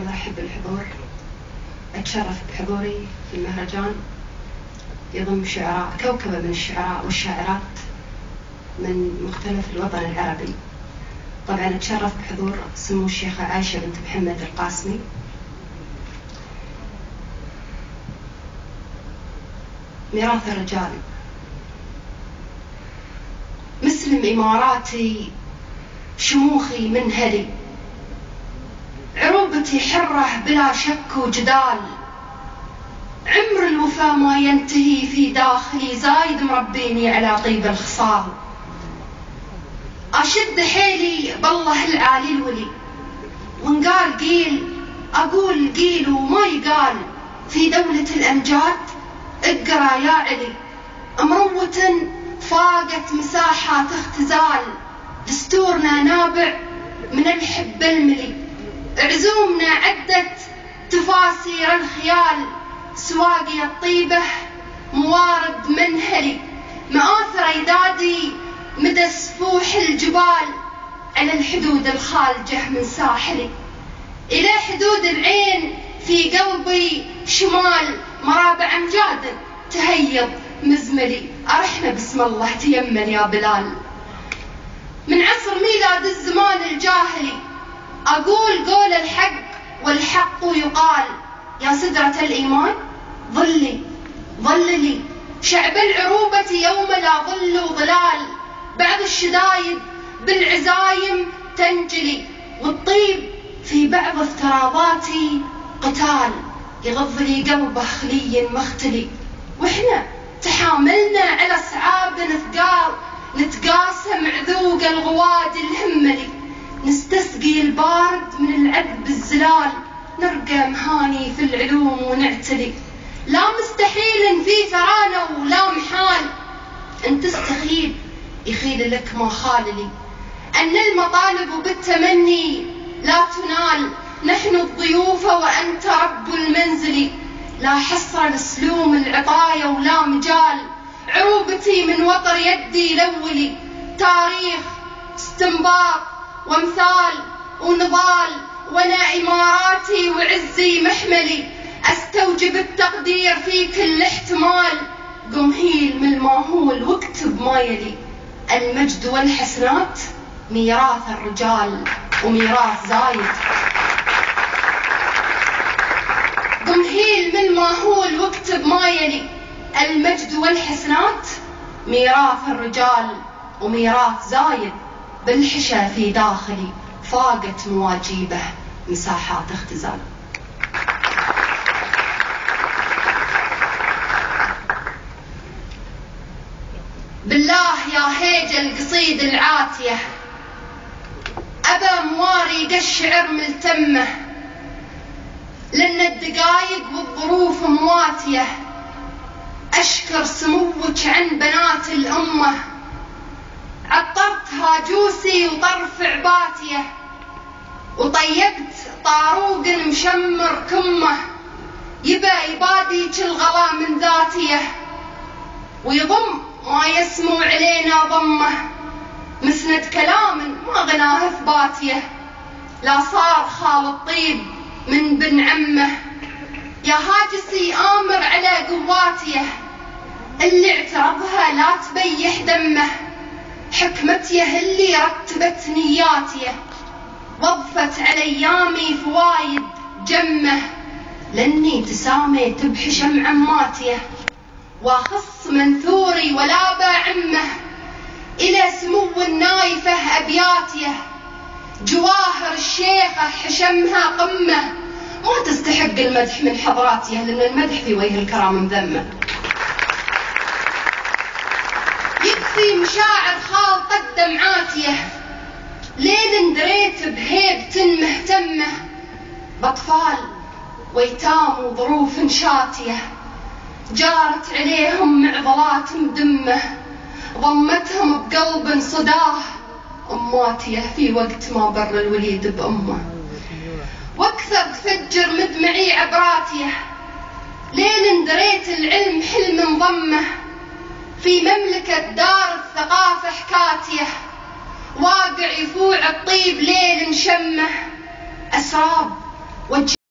أرحب بالحضور. أتشرف بحضوري في المهرجان يضم شعراء كوكبة من الشعراء والشاعرات من مختلف الوطن العربي. طبعا أتشرف بحضور سمو الشيخة عائشة بنت محمد القاسمي. ميراث الرجال. مسلم إماراتي شموخي منهلي، عروبتي حرة بلا شك وجدال، عمر الوفا ما ينتهي في داخلي، زايد مربيني على طيب الخصال. أشد حيلي بالله العالي الولي، وإن قال قيل أقول قيل وما يقال. في دولة الأمجاد اقرأ يا علي، مروة فاقت مساحات اختزال، دستورنا نابع من الحب الملي، عزومنا عدت تفاسير الخيال، سواقي الطيبة موارد منهلي، مآثر ايدادي مدى سفوح الجبال، على الحدود الخالجة من ساحلي، إلى حدود العين في قلبي شمال، مرابع أمجاد تهيض مزملي، أرحنا بسم الله تيمن يا بلال. من عصر ميلاد الزمان الجاهلي أقول قول الحق والحق يقال، يا سدرة الإيمان ظلي ظللي، شعب العروبة يوم لا ظل ظلال، بعض الشدايد بالعزايم تنجلي، والطيب في بعض افتراضاتي قتال، يغض لي قلبه خلي مختلي، وإحنا تحاملنا على صعاب نثقال، نتقاسم عذوق الغواد الهملي، نستسقي البارد من العذب الزلال، نرقى مهاني في العلوم ونعتلي، لا مستحيل في ثرانا ولا محال، ان تستخيل يخيل لك ما خاللي، ان المطالب بالتمني لا تنال، نحن الضيوف وانت رب المنزل، لا حصر لسلوم العطايا ولا مجال، عروبتي من وطر يدي لولي، تاريخ استنباط وامثال ونضال، وانا اماراتي وعزي محملي، استوجب التقدير في كل احتمال، قم هيل من الماهول واكتب ما يلي، المجد والحسنات ميراث الرجال وميراث زايد. قم هيل من الماهول واكتب ما يلي، المجد والحسنات ميراث الرجال وميراث زايد، بالحشا في داخلي فاقت مواجيبه مساحات اختزال. بالله يا هيج القصيد العاتية، أبا مواري الشعر ملتمة، لأن الدقايق والظروف مواتية، أشكر سموك عن بنات الأمة، عطرت هاجوسي وطرف عباتيه، وطيبت طاروق مشمر كمه، يبا يباديك الغلا من ذاتيه، ويضم ما يسمو علينا ضمه، مسند كلام ما غناه اثباتيه، لا صار خال الطيب من بن عمه، يا هاجسي آمر على قواتيه، اللي اعترضها لا تبيح دمه، حكمتيه اللي رتبت نياتيه، وظفت على ايامي فوايد جمه، لاني تساميت بحشم عماتيه، واخص منثوري ولا بعمه، الى سمو النايفه ابياتيه، جواهر الشيخه حشمها قمه، ما تستحق المدح من حضراتيه، لان المدح في وجه الكرام مذمه. يكفي مشاعر خال قدم عاتيه، ليل دريت بهيبة مهتمة، بأطفال ويتام وظروف شاتية، جارت عليهم معضلات مدمة، ضمتهم بقلب صداه أماتيه، في وقت ما بر الوليد بأمه، واكثر تفجر مدمعي عبراتيه، ليل دريت العلم حلم ضمه، في مملكة دار الثقافة حكاتيه، واقع يفوع الطيب ليل شمه، أسراب وجه